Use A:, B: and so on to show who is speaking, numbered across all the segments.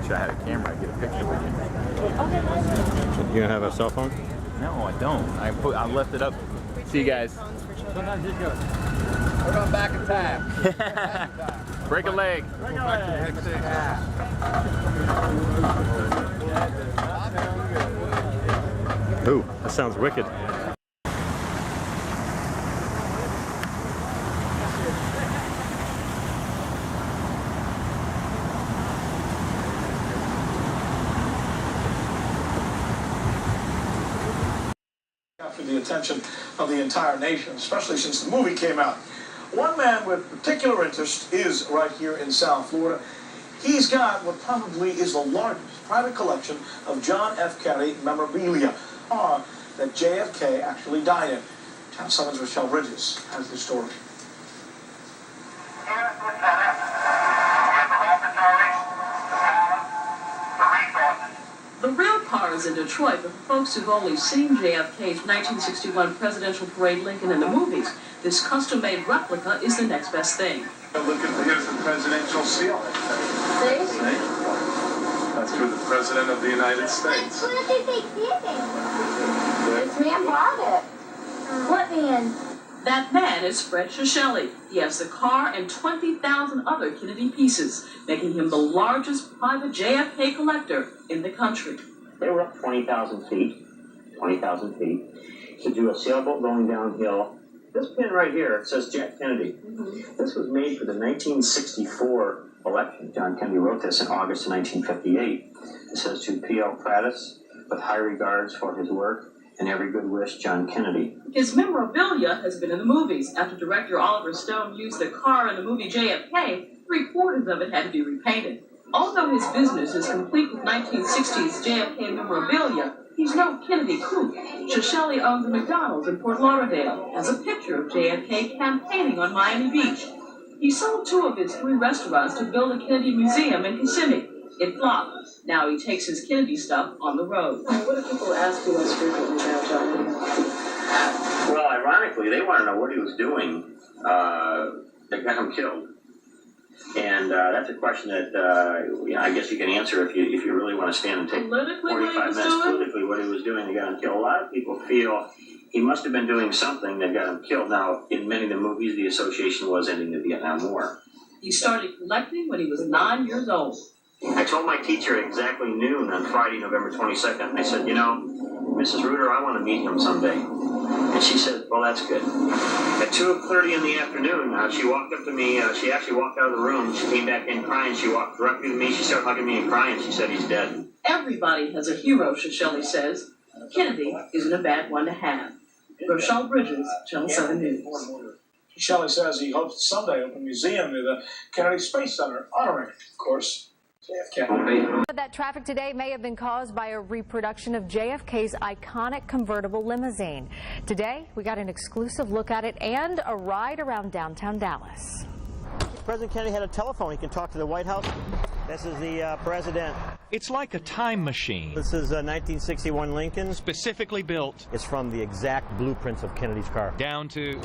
A: Should I had a camera, I'd get a picture with you.
B: You gonna have a cell phone?
A: No, I don't. I left it up. See you guys.
C: We're going back in time.
A: Break a leg.
C: Break a leg.
B: Ooh, that sounds wicked.
D: For the attention of the entire nation, especially since the movie came out. One man with particular interest is right here in South Florida. He's got what probably is the largest private collection of John F. Kennedy memorabilia that JFK actually died in. Town 7's Rochelle Bridges has the story.
E: The real car is in Detroit, but for folks who've only seen JFK's 1961 presidential parade Lincoln in the movies, this custom-made replica is the next best thing.
D: Look at here's the presidential seal.
F: See?
D: That's for the President of the United States.
F: What did they give him? This man bought it. What man?
E: That man is Fred Shosheli. He has the car and 20,000 other Kennedy pieces, making him the largest private JFK collector in the country.
G: They were up 20,000 feet, to do a sailboat going downhill. This pin right here, it says Jack Kennedy. This was made for the 1964 election. John Kennedy wrote this in August of 1958. It says to P.L. Prattis, with high regards for his work, and every good wish, John Kennedy.
E: His memorabilia has been in the movies. After director Oliver Stone used the car in the movie JFK, 3/4 of it had to be repainted. Although his business is complete with 1960s JFK memorabilia, he's no Kennedy kook. Shosheli owns a McDonald's in Fort Lauderdale, has a picture of JFK campaigning on Miami Beach. He sold 2 of his 3 restaurants to build a Kennedy museum in Kissimmee. It flopped. Now he takes his Kennedy stuff on the road. What do people ask you most frequently about John?
G: Well, ironically, they want to know what he was doing that got him killed. And that's a question that I guess you can answer if you really want to stand and take 45 minutes politically what he was doing that got him killed. A lot of people feel he must have been doing something that got him killed. Now, in many of the movies, the association was ending the Vietnam War.
E: He started collecting when he was 9 years old.
G: I told my teacher at exactly noon on Friday, November 22nd. I said, you know, Mrs. Reuter, I want to meet him someday. And she said, well, that's good. At 2:30 in the afternoon, she walked up to me. She actually walked out of the room. She came back in crying. She walked directly to me. She started hugging me and crying. She said, he's dead.
E: Everybody has a hero, Shelley says. Kennedy isn't a bad one to have. Rochelle Bridges, Channel 7 News.
D: Shelley says he hopes to someday open a museum near the Kennedy Space Center, honoring, of course, JFK.
B: That traffic today may have been caused by a reproduction of JFK's iconic convertible limousine. Today, we got an exclusive look at it and a ride around downtown Dallas.
H: President Kennedy had a telephone. He can talk to the White House. This is the president.
I: It's like a time machine.
H: This is a 1961 Lincoln.
I: Specifically built.
H: It's from the exact blueprints of Kennedy's car.
I: Down to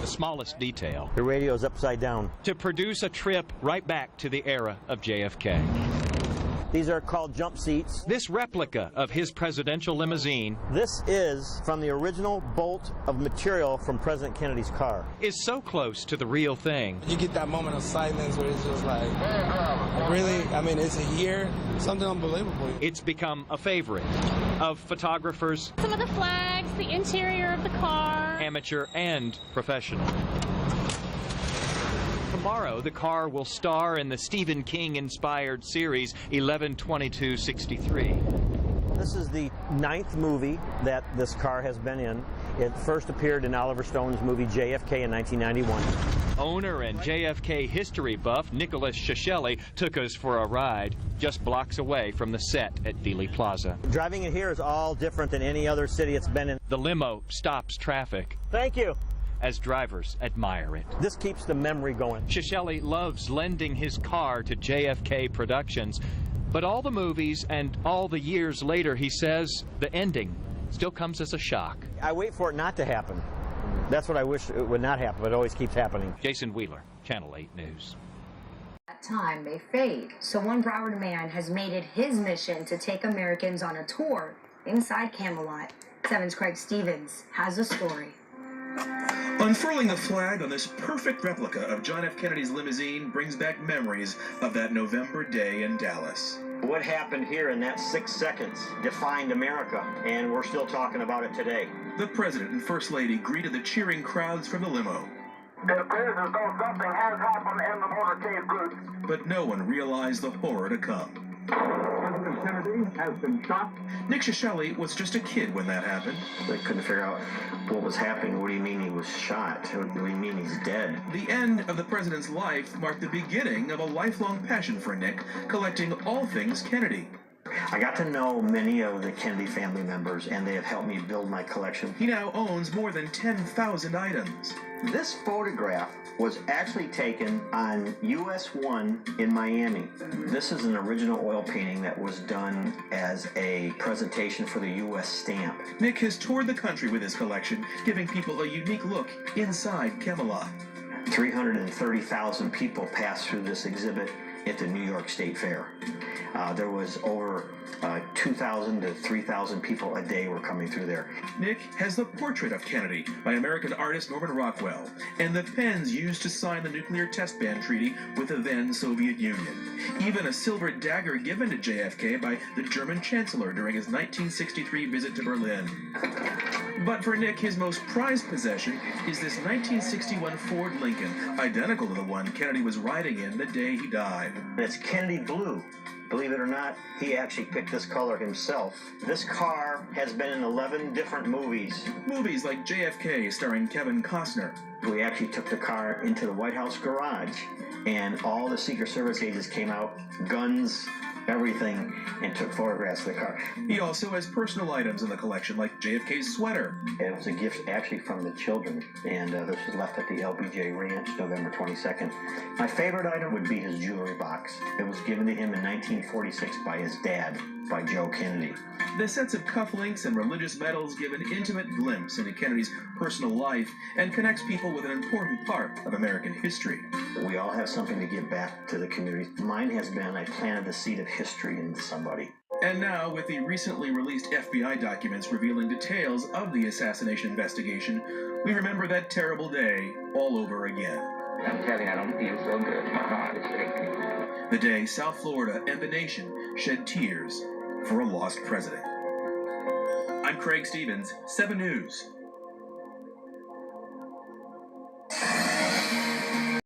I: the smallest detail.
H: The radio's upside down.
I: To produce a trip right back to the era of JFK.
H: These are called jump seats.
I: This replica of his presidential limousine.
H: This is from the original bolt of material from President Kennedy's car.
I: Is so close to the real thing.
J: You get that moment of silence where it's just like, really? I mean, it's here? Something unbelievable.
I: It's become a favorite of photographers.
K: Some of the flags, the interior of the car.
I: Amateur and professional. Tomorrow, the car will star in the Stephen King-inspired series 11/22/63.
H: This is the 9th movie that this car has been in. It first appeared in Oliver Stone's movie JFK in 1991.
I: Owner and JFK history buff Nicholas Shelley took us for a ride just blocks away from the set at Dealey Plaza.
H: Driving in here is all different than any other city it's been in.
I: The limo stops traffic.
H: Thank you.
I: As drivers admire it.
H: This keeps the memory going.
I: Shelley loves lending his car to JFK Productions, but all the movies and all the years later, he says, the ending still comes as a shock.
H: I wait for it not to happen. That's what I wish it would not happen, but it always keeps happening.
I: Jason Wheeler, Channel 8 News.
L: That time may fade, so one Broward man has made it his mission to take Americans on a tour inside Camelot. 7's Craig Stevens has a story.
M: Unfurling the flag on this perfect replica of John F. Kennedy's limousine brings back memories of that November day in Dallas.
H: What happened here in that 6 seconds defined America, and we're still talking about it today.
M: The President and First Lady greeted the cheering crowds from the limo.
N: It appears as though something has happened in the motorcade group.
M: But no one realized the horror to come.
N: President Kennedy has been shot.
M: Nick Shelley was just a kid when that happened.
G: They couldn't figure out what was happening. What do you mean he was shot? What do you mean he's dead?
M: The end of the president's life marked the beginning of a lifelong passion for Nick, collecting all things Kennedy.
G: I got to know many of the Kennedy family members, and they have helped me build my collection.
M: He now owns more than 10,000 items.
G: This photograph was actually taken on US 1 in Miami. This is an original oil painting that was done as a presentation for the US stamp.
M: Nick has toured the country with his collection, giving people a unique look inside Camelot.
G: 330,000 people passed through this exhibit at the New York State Fair. There was over 2,000 to 3,000 people a day were coming through there.
M: Nick has the portrait of Kennedy by American artist Norman Rockwell and the pens used to sign the nuclear test ban treaty with the then Soviet Union. Even a silver dagger given to JFK by the German Chancellor during his 1963 visit to Berlin. But for Nick, his most prized possession is this 1961 Ford Lincoln, identical to the one Kennedy was riding in the day he died.
G: It's Kennedy blue. Believe it or not, he actually picked this color himself. This car has been in 11 different movies.
M: Movies like JFK starring Kevin Costner.
G: We actually took the car into the White House garage, and all the Secret Service agents came out, guns, everything, and took photographs of the car.
M: He also has personal items in the collection, like JFK's sweater.
G: It was a gift actually from the children, and this was left at the LBJ Ranch November 22nd. My favorite item would be his jewelry box. It was given to him in 1946 by his dad, by Joe Kennedy.
M: The sets of cufflinks and religious medals give an intimate glimpse into Kennedy's personal life and connects people with an important part of American history.
G: We all have something to give back to the community. Mine has been, I planted the seed of history into somebody.
M: And now, with the recently released FBI documents revealing details of the assassination investigation, we remember that terrible day all over again.
N: I'm telling you, I don't feel so good. My heart is aching.
M: The day South Florida and the nation shed tears for a lost president. I'm Craig Stevens, 7 News.